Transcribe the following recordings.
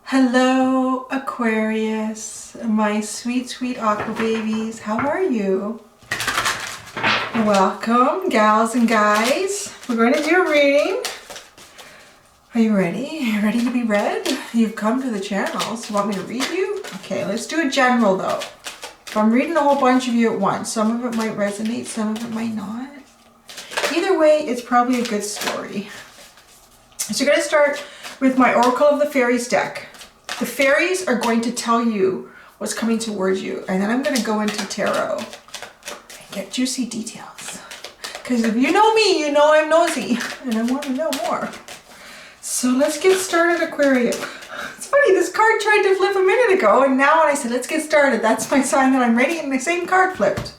Hello, Aquarius, my sweet, sweet aqua babies. How are you? Welcome, gals and guys. We're going to do a reading. Are you ready? Are you ready to be read? You've come to the channel, so you want me to read you? Okay, let's do a general though. I'm reading a whole bunch of you at once. Some of it might resonate, some of it might not. Either way, it's probably a good story. So we're going to start with my Oracle of the Fairies deck. The fairies are going to tell you what's coming towards you, and then I'm going to go into tarot and get juicy details. Because if you know me, you know I'm nosy, and I want to know more. So let's get started, Aquarius. It's funny, this card tried to flip a minute ago, and now when I said let's get started, that's my sign that I'm ready, and the same card flipped.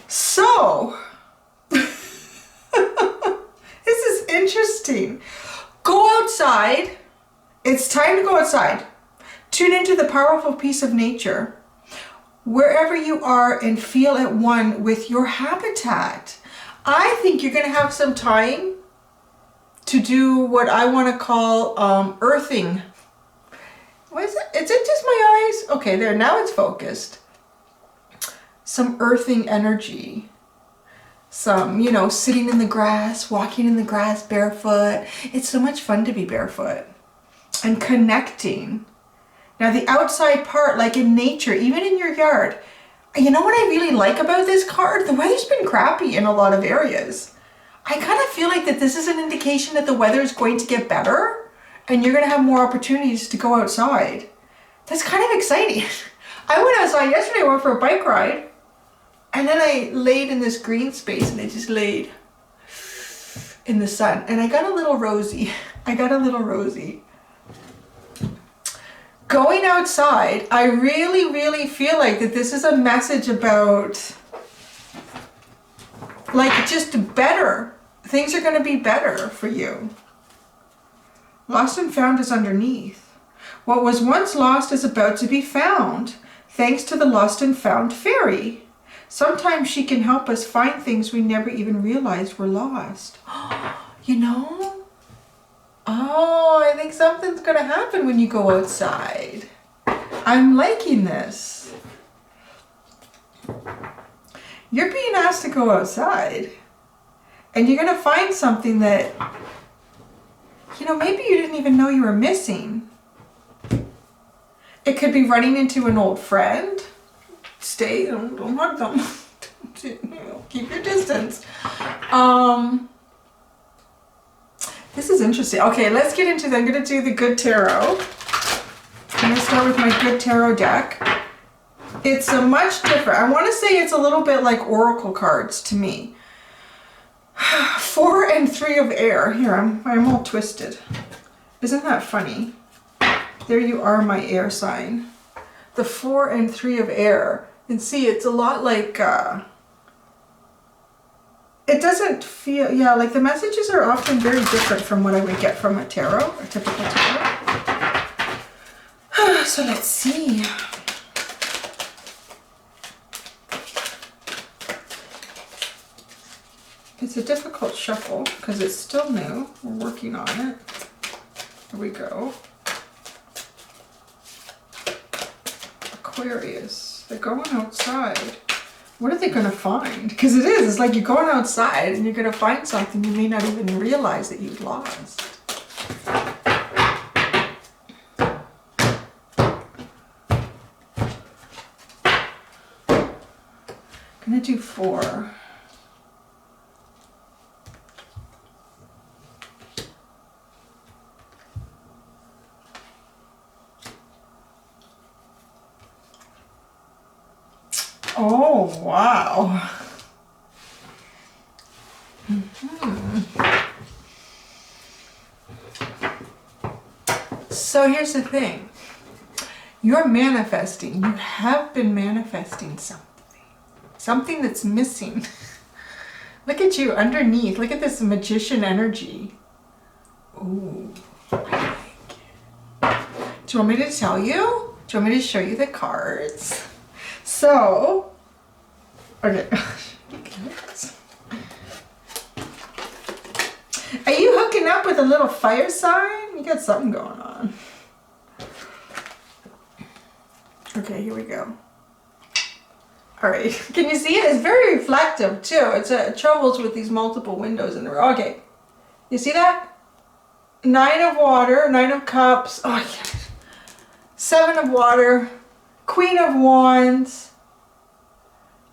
So, this is interesting. Go outside. It's time to go outside. Tune into the powerful peace of nature, wherever you are, and feel at one with your habitat. I think you're going to have some time to do what I want to call earthing. What is it? Is it just my eyes? Okay, there, now it's focused. Some earthing energy. Some, you know, sitting in the grass, walking in the grass barefoot. It's so much fun to be barefoot. And connecting. Now the outside part, like in nature, even in your yard, you know what I really like about this card? The weather's been crappy in a lot of areas. I kind of feel like that this is an indication that the weather is going to get better and you're going to have more opportunities to go outside. That's kind of exciting. I went outside yesterday, I went for a bike ride, and then I laid in this green space and I just laid in the sun and I got a little rosy. Going outside, I really feel like that this is a message about, like, just better. Things are going to be better for you. Lost and found is underneath. What was once lost is about to be found, thanks to the lost and found fairy. Sometimes she can help us find things we never even realized were lost. You know? Oh, I think something's going to happen when you go outside. I'm liking this. You're being asked to go outside. And you're going to find something that, you know, maybe you didn't even know you were missing. It could be running into an old friend. Stay, don't hug them. Keep your distance. This is interesting. Okay, let's get into that. I'm going to do the Good Tarot. I'm going to start with my Good Tarot deck. It's a much different. I want to say it's a little bit like Oracle cards to me. 4 and 3 of air. Here, I'm all twisted. Isn't that funny? There you are, my air sign. The 4 and 3 of air. And see, it's a lot like... it doesn't feel, yeah, like the messages are often very different from what I would get from a tarot, a typical tarot. So let's see. It's a difficult shuffle because it's still new. We're working on it. Here we go. Aquarius, they're going outside. What are they going to find? Because it's like you're going outside and you're going to find something you may not even realize that you've lost. I'm going to do 4. Oh, wow. So here's the thing. You're manifesting. You have been manifesting something. Something that's missing. Look at you underneath. Look at this magician energy. Ooh, I like it. Do you want me to tell you? Do you want me to show you the cards? So, okay. Are you hooking up with a little fire sign? You got something going on. Okay, here we go. All right, can you see it? It's very reflective too. It travels with these multiple windows in the row. Okay, you see that? 9 of water, 9 of cups. Oh, yeah. 7 of water, Queen of wands,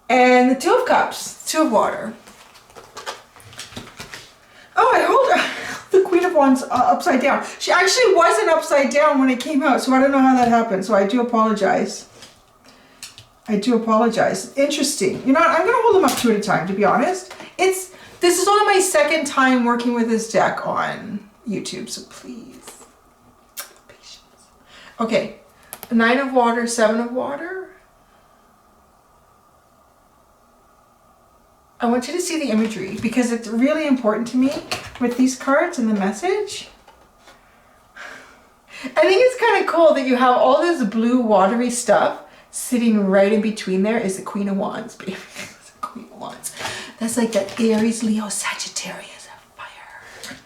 and the 2 of cups, 2 of water. Oh, I hold the Queen of Wands upside down. She actually wasn't upside down when it came out, so I don't know how that happened. So I do apologize. I do apologize. Interesting. You know what? I'm going to hold them up 2 at a time, to be honest. This is only my second time working with this deck on YouTube, so please, patience. Okay, 9 of water, 7 of water. I want you to see the imagery because it's really important to me with these cards and the message. I think it's kind of cool that you have all this blue watery stuff sitting right in between. There is the Queen of Wands, baby. It's the Queen of Wands. That's like that Aries, Leo, Sagittarius of fire.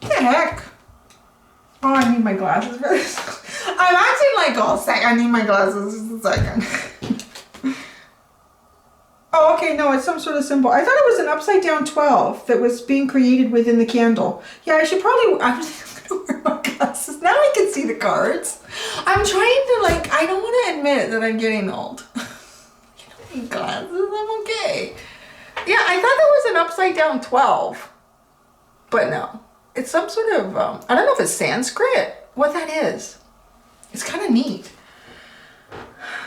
What the heck? Oh, I need my glasses for this. I'm acting like all second. I need my glasses just a second. Oh, okay, no, it's some sort of symbol. I thought it was an upside down 12 that was being created within the candle. Yeah, I should probably, I'm gonna wear my glasses. Now I can see the cards. I'm trying to I don't want to admit that I'm getting old. You don't need glasses, I'm okay. Yeah, I thought that was an upside down 12. But no, it's some sort of, I don't know if it's Sanskrit, what that is. It's kind of neat.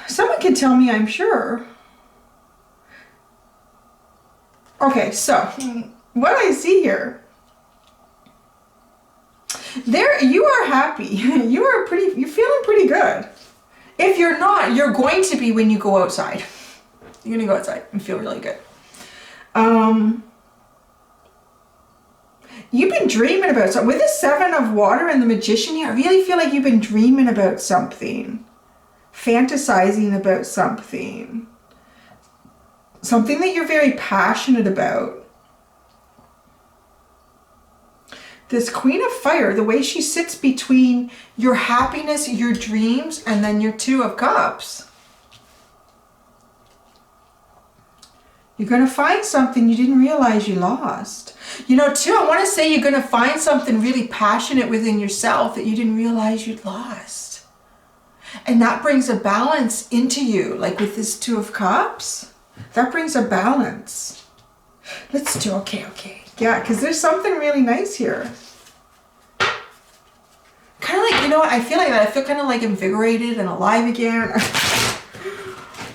Someone can tell me, I'm sure. Okay, so what I see here, there you are happy. You're feeling pretty good. If you're not, you're going to be when you go outside. You're gonna go outside and feel really good. You've been dreaming about something. With the 7 of water and the Magician here, I really feel like you've been dreaming about something. Fantasizing about something. Something that you're very passionate about. This Queen of Fire, the way she sits between your happiness, your dreams, and then your 2 of Cups. You're going to find something you didn't realize you lost. You know, too, I want to say you're going to find something really passionate within yourself that you didn't realize you'd lost. And that brings a balance into you, like with this 2 of Cups. That brings a balance. Let's do, okay. Yeah, because there's something really nice here. Kind of like, you know what, I feel like that. I feel kind of like invigorated and alive again.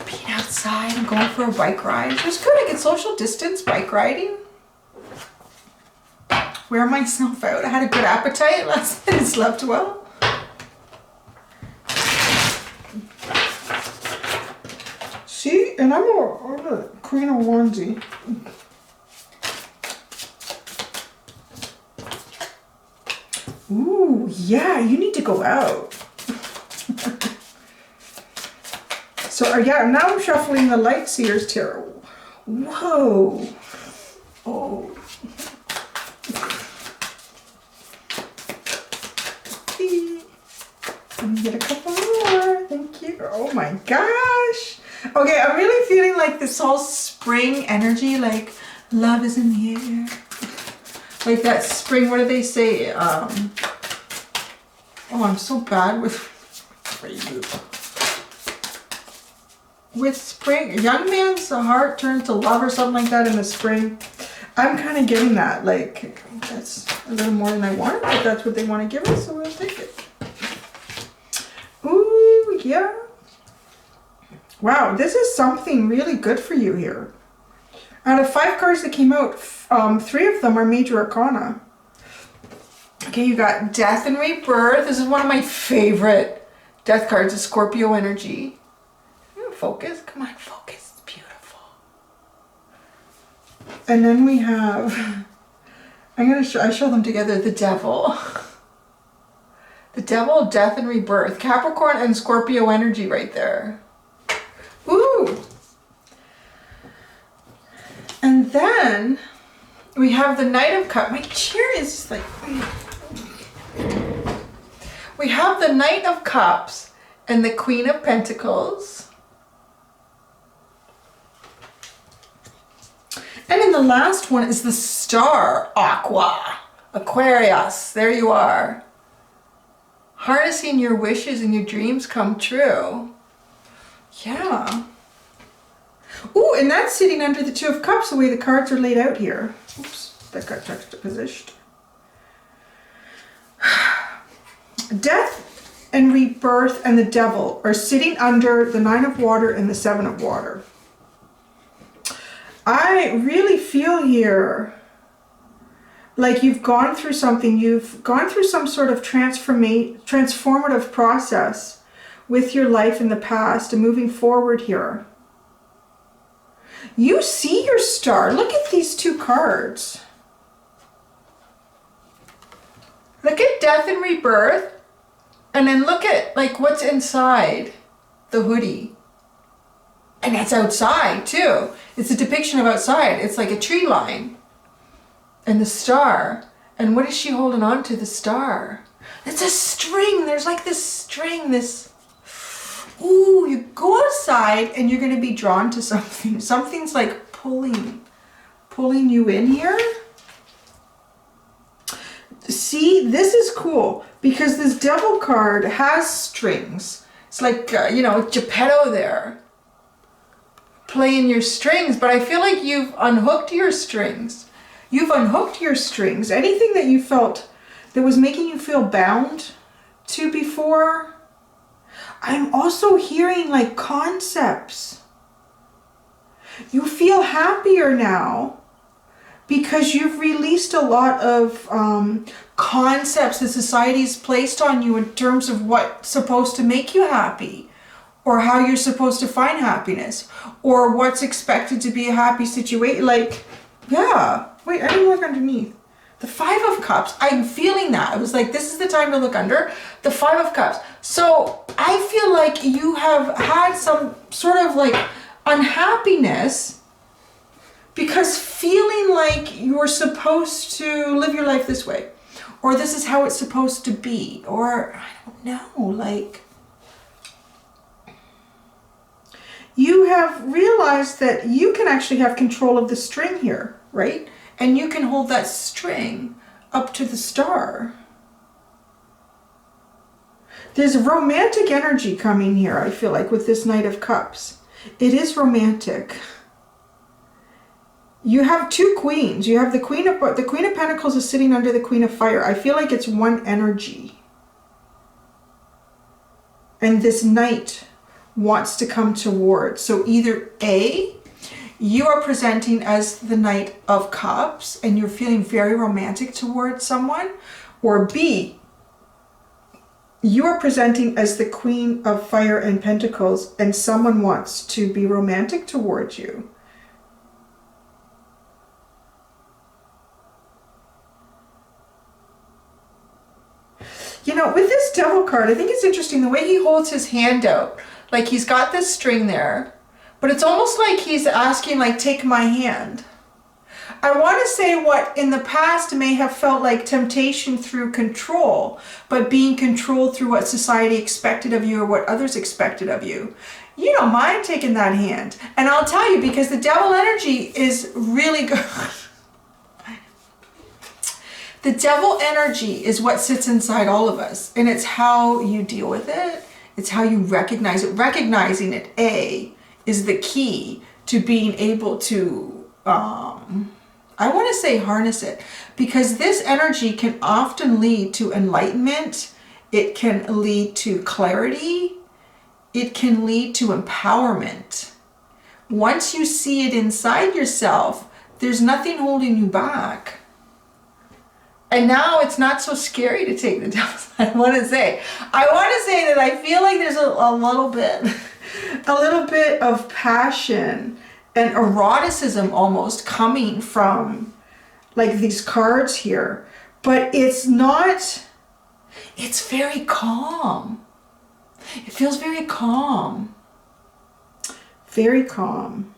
Being outside and going for a bike ride. It was good. I get social distance bike riding. Wear myself out. I had a good appetite last night and slept well. See, and I'm a Queen of Wandsy. Ooh, yeah, you need to go out. So, yeah, now I'm shuffling the Light Seers Tarot. Whoa. Oh. Let me get a couple more. Thank you. Oh my gosh. Okay, I'm really feeling like this whole spring energy, like love is in the air. Like that spring, what do they say? Oh, I'm so bad with phrases. With spring, young man's heart turns to love or something like that in the spring. I'm kind of getting that. Like, that's a little more than I wanted, but that's what they want to give us, so we'll take it. Ooh, yeah. Wow, this is something really good for you here. Out of 5 cards that came out, 3 of them are major arcana. Okay, you got Death and Rebirth. This is one of my favorite death cards, is Scorpio energy. Focus, come on, focus, it's beautiful. And then we have, I show them together, the Devil. The Devil, Death and Rebirth. Capricorn and Scorpio energy right there. Ooh. And then we have the Knight of Cups. My chair is like, We have the Knight of Cups and the Queen of Pentacles. And then the last one is the Star, Aquarius. There you are. Harnessing your wishes and your dreams come true. Yeah. Ooh, and that's sitting under the Two of Cups the way the cards are laid out here. Oops, that got juxtaposed. Death and rebirth and the Devil are sitting under the Nine of Water and the Seven of Water. I really feel here like you've gone through something. You've gone through some sort of transformative process with your life in the past and moving forward here. You see your star. Look at these two cards. Look at death and rebirth. And then look at like what's inside the hoodie. And that's outside too. It's a depiction of outside. It's like a tree line. And the star. And what is she holding on to? The star. It's a string. There's like this string, this... Ooh, you go outside and you're going to be drawn to something. Something's like pulling you in here. See, this is cool because this Devil card has strings. It's like, you know, Geppetto there. Playing your strings, but I feel like you've unhooked your strings. You've unhooked your strings. Anything that you felt that was making you feel bound to before. I'm also hearing like concepts. You feel happier now because you've released a lot of concepts that society's placed on you in terms of what's supposed to make you happy, or how you're supposed to find happiness, or what's expected to be a happy situation. Like, yeah, wait, I didn't look underneath. The Five of Cups, I'm feeling that. I was like, this is the time to look under. The Five of Cups. So I feel like you have had some sort of like unhappiness because feeling like you're supposed to live your life this way, or this is how it's supposed to be, or I don't know, like you have realized that you can actually have control of the string here, right? And you can hold that string up to the star. There's romantic energy coming here, I feel like, with this Knight of Cups. It is romantic. You have two queens. You have the Queen of Pentacles is sitting under the Queen of Fire. I feel like it's one energy. And this Knight wants to come towards. So either A, you are presenting as the Knight of Cups and you're feeling very romantic towards someone, or B, you are presenting as the Queen of Fire and Pentacles and someone wants to be romantic towards you. You know, with this Devil card, I think it's interesting the way he holds his hand out. Like he's got this string there, but it's almost like he's asking, like, take my hand. I want to say what in the past may have felt like temptation through control, but being controlled through what society expected of you or what others expected of you. You don't mind taking that hand. And I'll tell you, because the Devil energy is really good. The Devil energy is what sits inside all of us, and it's how you deal with it. It's how you recognize it. Recognizing it, A, is the key to being able to, I want to say harness it, because this energy can often lead to enlightenment. It can lead to clarity. It can lead to empowerment. Once you see it inside yourself, there's nothing holding you back. And now it's not so scary to take the Devil's. I want to say that I feel like there's a little bit of passion and eroticism almost coming from like these cards here, but it's not, it's very calm. It feels very calm. Very calm.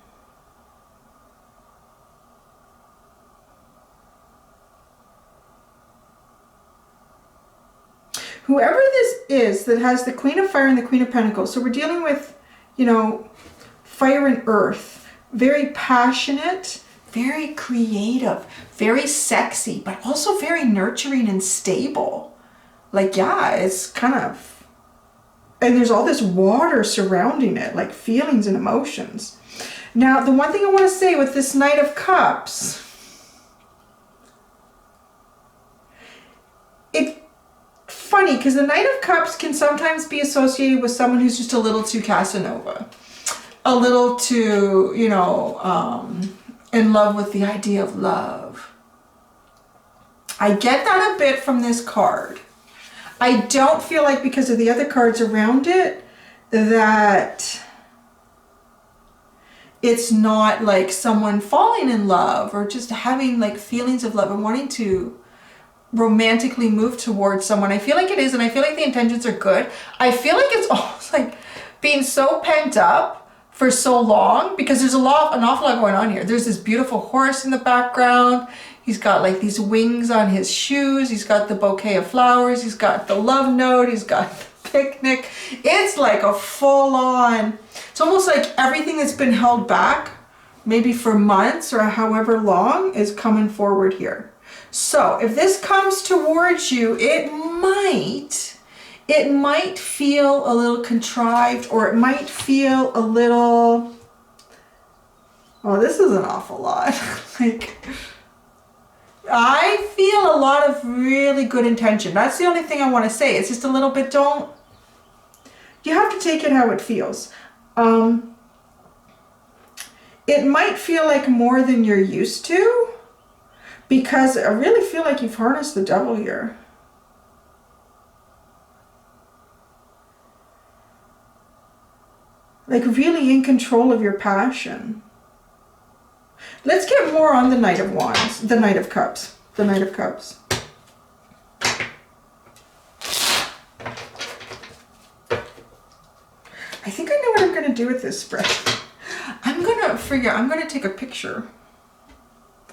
whoever this is that has the Queen of Fire and the Queen of Pentacles, so we're dealing with, you know, fire and earth, very passionate, very creative, very sexy, but also very nurturing and stable. Like, yeah, it's kind of, and there's all this water surrounding it, like feelings and emotions. Now, the one thing I want to say with this Knight of Cups, it's funny because the Knight of Cups can sometimes be associated with someone who's just a little too Casanova, a little too, you know, in love with the idea of love. I get that a bit from this card. I don't feel like, because of the other cards around it, that it's not like someone falling in love or just having like feelings of love and wanting to romantically move towards someone. I feel like it is, and I feel like the intentions are good. I feel like it's almost like being so pent up for so long, because there's an awful lot going on here. There's this beautiful horse in the background. He's got like these wings on his shoes. He's got the bouquet of flowers. He's got the love note. He's got the picnic. It's like a full on, it's almost like everything that's been held back, maybe for months or however long, is coming forward here. So if this comes towards you, it might feel a little contrived, or it might feel a little, oh, this is an awful lot. Like, I feel a lot of really good intention. That's the only thing I want to say. It's just a little bit, you have to take it how it feels. It might feel like more than you're used to, because I really feel like you've harnessed the devil here. Like really in control of your passion. Let's get more on the Knight of Wands, the Knight of Cups, the Knight of Cups. I think I know what I'm going to do with this spread. I'm going to take a picture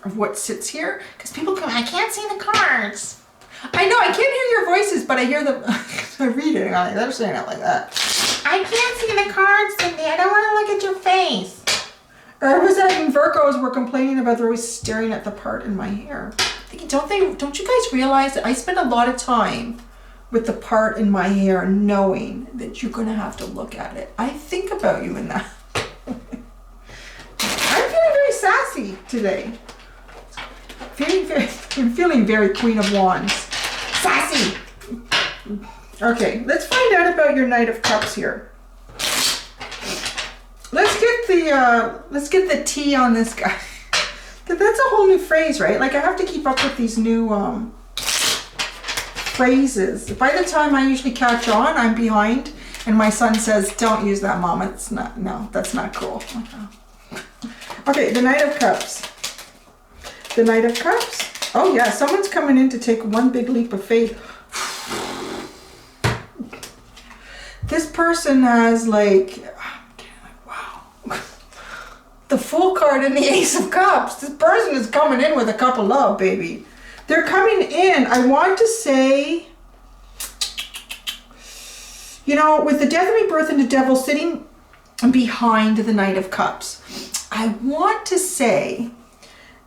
of what sits here, because people come, I can't see the cards. I know, I can't hear your voices, but I hear them. I read it, and they're saying it like that. I can't see the cards, Cindy. I don't want to look at your face. Or was that when Virgos were complaining about they're always staring at the part in my hair? Don't you guys realize that I spend a lot of time with the part in my hair knowing that you're going to have to look at it? I think about you in that. I'm feeling very sassy today. I'm feeling very Queen of Wands. Sassy! Okay, let's find out about your Knight of Cups here. Let's get the tea on this guy. That's a whole new phrase, right? Like, I have to keep up with these new phrases. By the time I usually catch on, I'm behind, and my son says, "Don't use that, Mom. It's not. No, that's not cool." Okay, the Knight of Cups. The Knight of Cups. Oh yeah, someone's coming in to take one big leap of faith. This person has like, wow. The Fool card and the Ace of Cups. This person is coming in with a cup of love, baby. They're coming in, I want to say, you know, with the Death and Rebirth and the Devil sitting behind the Knight of Cups, I want to say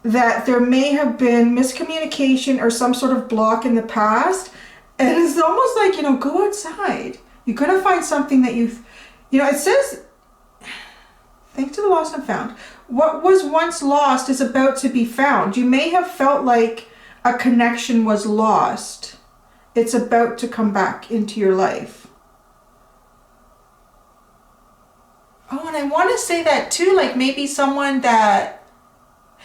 that there may have been miscommunication or some sort of block in the past. And it's almost like, you know, go outside. You're going to find something that you know, it says, thanks to the lost and found. What was once lost is about to be found. You may have felt like a connection was lost. It's about to come back into your life. Oh, and I want to say that too, like maybe someone that,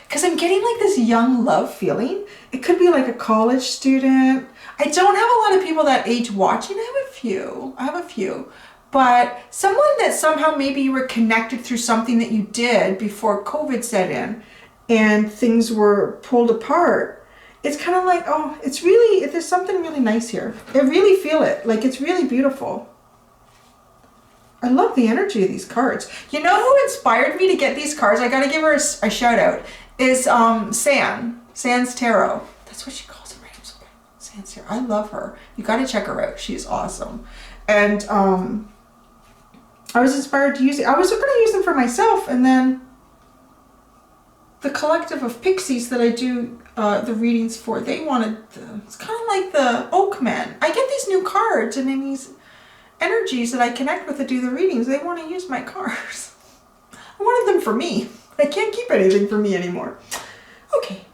because I'm getting like this young love feeling. It could be like a college student. I don't have a lot of people that age watching. I have a few. But someone that somehow maybe you were connected through something that you did before COVID set in and things were pulled apart. It's kind of like, oh, it's really, there's something really nice here. I really feel it. Like, it's really beautiful. I love the energy of these cards. You know who inspired me to get these cards? I got to give her a shout out. Is San's Tarot. That's what she calls it, right? I'm so bad. sense here. I love her. You got to check her out. She's awesome. And I was inspired to use it. I was going to use them for myself, and then the collective of pixies that I do the readings for, they wanted, it's kind of like the Oakmen. I get these new cards, and in these energies that I connect with to do the readings, they want to use my cards. I wanted them for me. I can't keep anything for me anymore. Okay.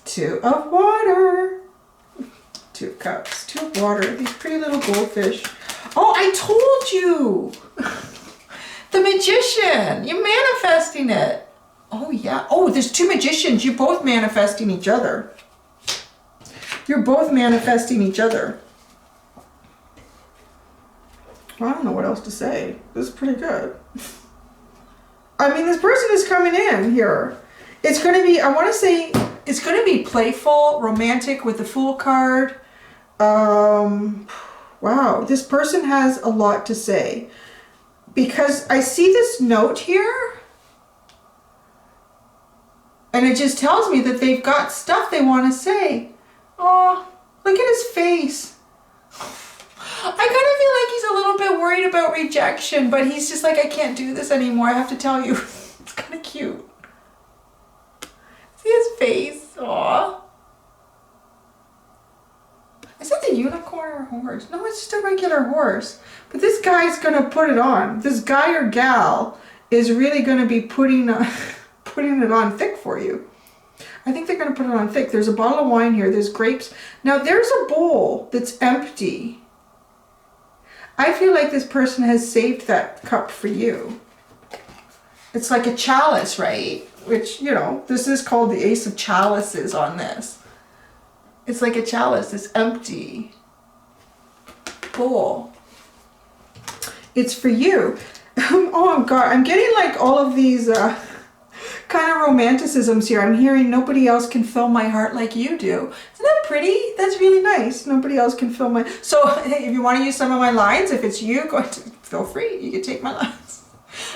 2 of water. 2 of cups. 2 of water. These pretty little goldfish. Oh, I told you. The magician. You're manifesting it. Oh, yeah. Oh, there's 2 magicians. You're both manifesting each other. You're both manifesting each other. Well, I don't know what else to say. This is pretty good. I mean, this person is coming in here. It's going to be, I want to say, it's going to be playful, romantic with the Fool card. Wow, this person has a lot to say. Because I see this note here. And it just tells me that they've got stuff they want to say. Oh, look at his face. I kind of feel like he's a little bit worried about rejection, but he's just like, I can't do this anymore. I have to tell you. It's kind of cute. See his face? Aw. Is that the unicorn or horse? No, it's just a regular horse. But this guy's going to put it on. This guy or gal is really going to be putting it on thick for you. I think they're going to put it on thick. There's a bottle of wine here. There's grapes. Now, there's a bowl that's empty. I feel like this person has saved that cup for you. It's like a chalice, right? Which, you know, this is called the Ace of Chalices on this. It's like a chalice. It's empty. Bowl. It's for you. Oh, God. I'm getting like all of these kind of romanticisms here. I'm hearing nobody else can fill my heart like you do. Isn't that pretty? That's really nice. Nobody else can fill my... So, hey, if you want to use some of my lines, if it's you, go ahead, feel free. You can take my lines.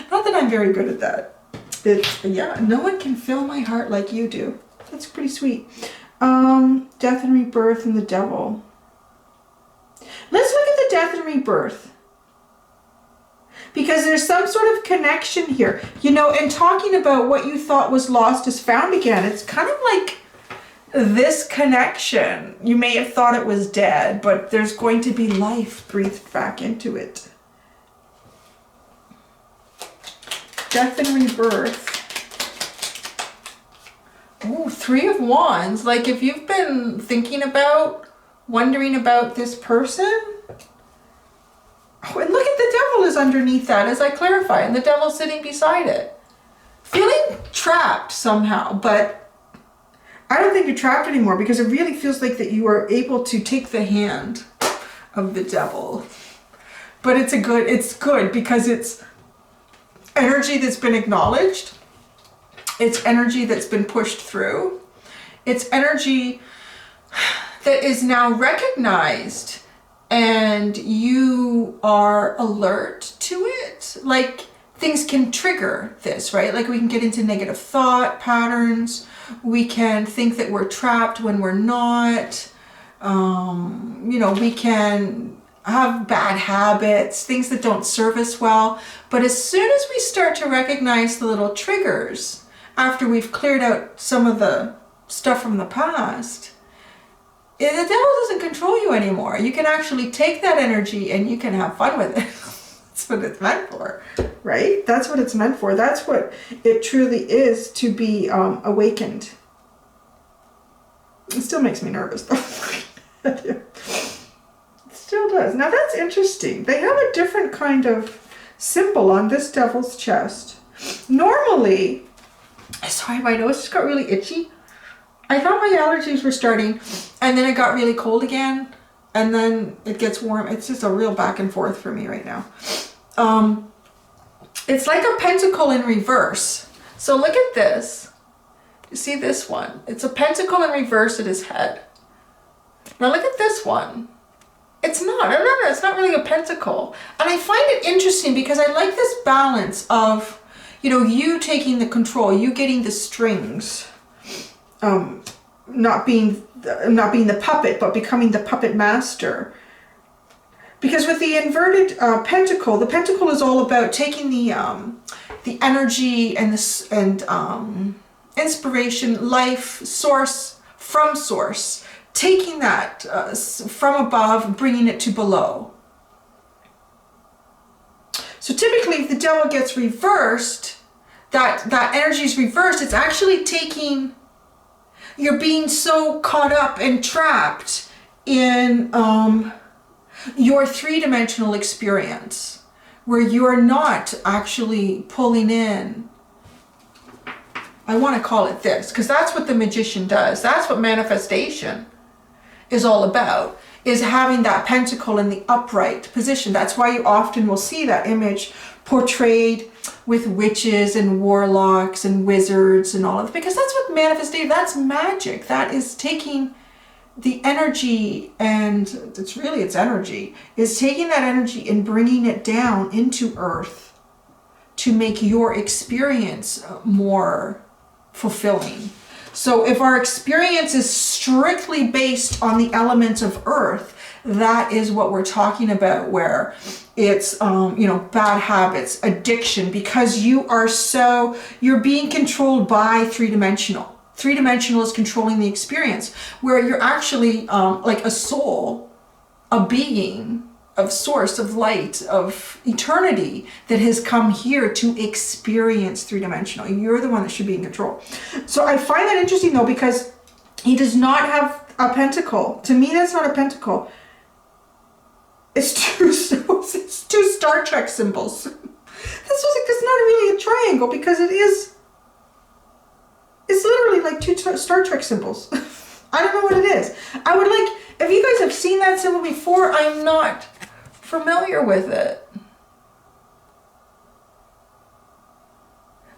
Not that I'm very good at that. Yeah, no one can fill my heart like you do. That's pretty sweet. Death and rebirth and the devil. Let's look at the death and rebirth. Because there's some sort of connection here. You know, and talking about what you thought was lost is found again. It's kind of like this connection. You may have thought it was dead, but there's going to be life breathed back into it. Death and rebirth. Ooh, 3 of Wands. Like if you've been thinking about, wondering about this person. Oh, and look at the devil is underneath that as I clarify, and the devil's sitting beside it. Feeling trapped somehow, but I don't think you're trapped anymore because it really feels like that you are able to take the hand of the devil. But it's good because it's energy that's been acknowledged. It's energy that's been pushed through. It's energy that is now recognized and you are alert to it. Like things can trigger this, right? Like we can get into negative thought patterns. We can think that we're trapped when we're not. You know, we can have bad habits, things that don't serve us well. But as soon as we start to recognize the little triggers, after we've cleared out some of the stuff from the past, the devil doesn't control you anymore. You can actually take that energy and you can have fun with it. That's what it's meant for, right? That's what it's meant for. That's what it truly is to be awakened. It still makes me nervous though. It still does. Now that's interesting. They have a different kind of symbol on this devil's chest. Normally, sorry, my nose just got really itchy. I thought my allergies were starting and then it got really cold again and then it gets warm. It's just a real back and forth for me right now. It's like a pentacle in reverse. So look at this. You see this one? It's a pentacle in reverse at his head. Now look at this one. It's not, it's not really a pentacle. And I find it interesting because I like this balance of, you know, you taking the control, you getting the strings, not being the puppet, but becoming the puppet master. Because with the inverted pentacle, the pentacle is all about taking the energy and inspiration, life, source, from source, taking that from above, bringing it to below. So typically, if the devil gets reversed, that energy is reversed, it's actually taking, you're being so caught up and trapped in your three-dimensional experience, where you're not actually pulling in. I want to call it this, because that's what the magician does. That's what manifestation is all about, is having that pentacle in the upright position. That's why you often will see that image portrayed with witches and warlocks and wizards and all of it, because that's what manifestation, that's magic. That is taking the energy, and it's energy, is taking that energy and bringing it down into earth to make your experience more fulfilling. So if our experience is strictly based on the elements of earth, that is what we're talking about, where it's bad habits, addiction, because you're being controlled by three-dimensional. Three-dimensional is controlling the experience, where you're actually like a soul, a being of source, of light, of eternity that has come here to experience three-dimensional. You're the one that should be in control. So I find that interesting though, because he does not have a pentacle. To me, that's not a pentacle. It's two Star Trek symbols. It's not really a triangle, because it's literally like two Star Trek symbols. I don't know what it is. I would like, if you guys have seen that symbol before, I'm not familiar with it.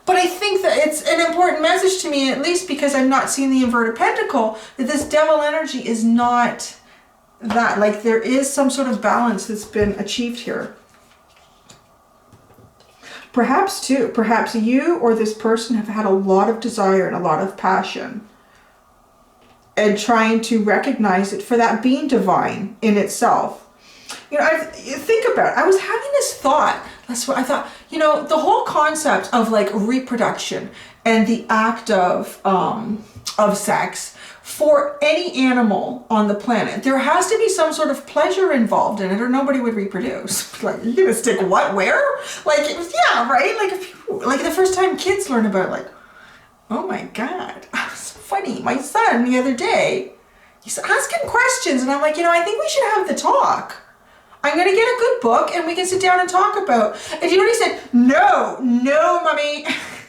But I think that it's an important message to me, at least because I'm not seeing the inverted pentacle, that this devil energy is not that. Like, there is some sort of balance that's been achieved here. Perhaps you or this person have had a lot of desire and a lot of passion, and trying to recognize it for that being divine in itself. Think about it. I was having this thought. That's what I thought. The whole concept of like reproduction and the act of sex for any animal on the planet, there has to be some sort of pleasure involved in it, or nobody would reproduce. Like, you're gonna stick what where? Like, yeah, right? Like the first time kids learn about it, like, oh my God, it's funny. My son the other day, he's asking questions, and I'm like, I think we should have the talk. I'm gonna get a good book and we can sit down and talk about. And you know what he said? No, mommy.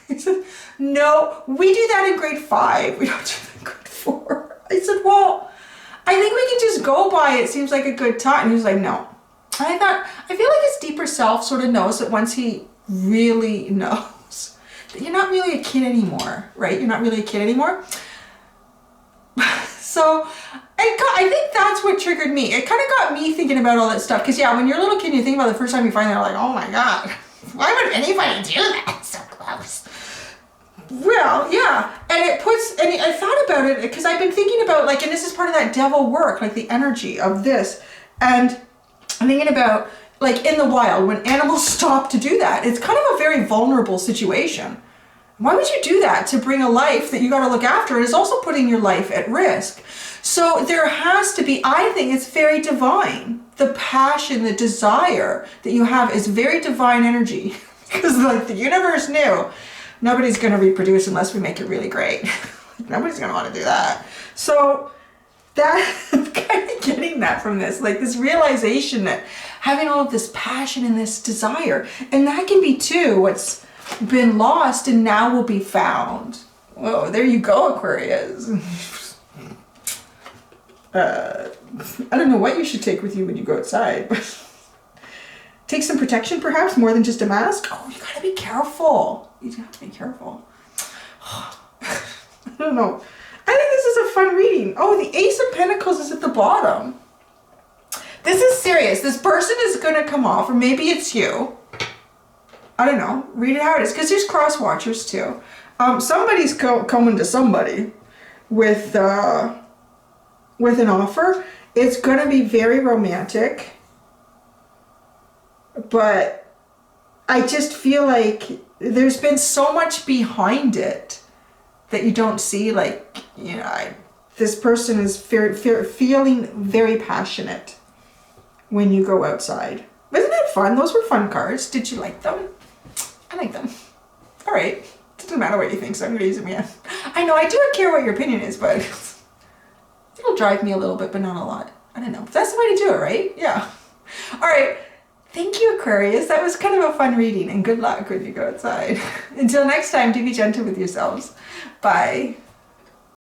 He said, no, we do that in grade 5. We don't do that in grade 4. I said, well, I think we can just go by it. Seems like a good time. And he was like, no. And I thought, I feel like his deeper self sort of knows that once he really knows that you're not really a kid anymore, right? You're not really a kid anymore. So I think that's what triggered me. It kind of got me thinking about all that stuff. Because yeah, when you're a little kid and you think about the first time you find out, like, oh my God, why would anybody do that? It's so gross. Well, yeah. And I thought about it because I've been thinking about, like, and this is part of that devil work, like the energy of this. And I'm thinking about, like, in the wild, when animals stop to do that, it's kind of a very vulnerable situation. Why would you do that to bring a life that you got to look after? And it's also putting your life at risk. So there has to be, I think it's very divine. The passion, the desire that you have is very divine energy. Because like the universe knew nobody's going to reproduce unless we make it really great. Nobody's going to want to do that. So that, I'm kind of getting that from this, like this realization that having all of this passion and this desire, and that can be too what's been lost and now will be found. Whoa, there you go, Aquarius. I don't know what you should take with you when you go outside, but take some protection perhaps, more than just a mask. Oh, you gotta be careful. You gotta be careful. I don't know. I think this is a fun reading. Oh, the Ace of Pentacles is at the bottom. This is serious. This person is gonna come off, or maybe it's you. I don't know. Read it how it is, because there's cross watchers too. Somebody's coming to somebody. with an offer. It's going to be very romantic, but I just feel like there's been so much behind it that you don't see. Like, you know, this person is feeling very passionate when you go outside. Wasn't that fun? Those were fun cards. Did you like them? I like them. All right. It doesn't matter what you think, so I'm going to use them again. I know, I do care what your opinion is, but it'll drive me a little bit, but not a lot. I don't know. That's the way to do it, right? Yeah. All right. Thank you, Aquarius. That was kind of a fun reading, and good luck when you go outside. Until next time, do be gentle with yourselves. Bye.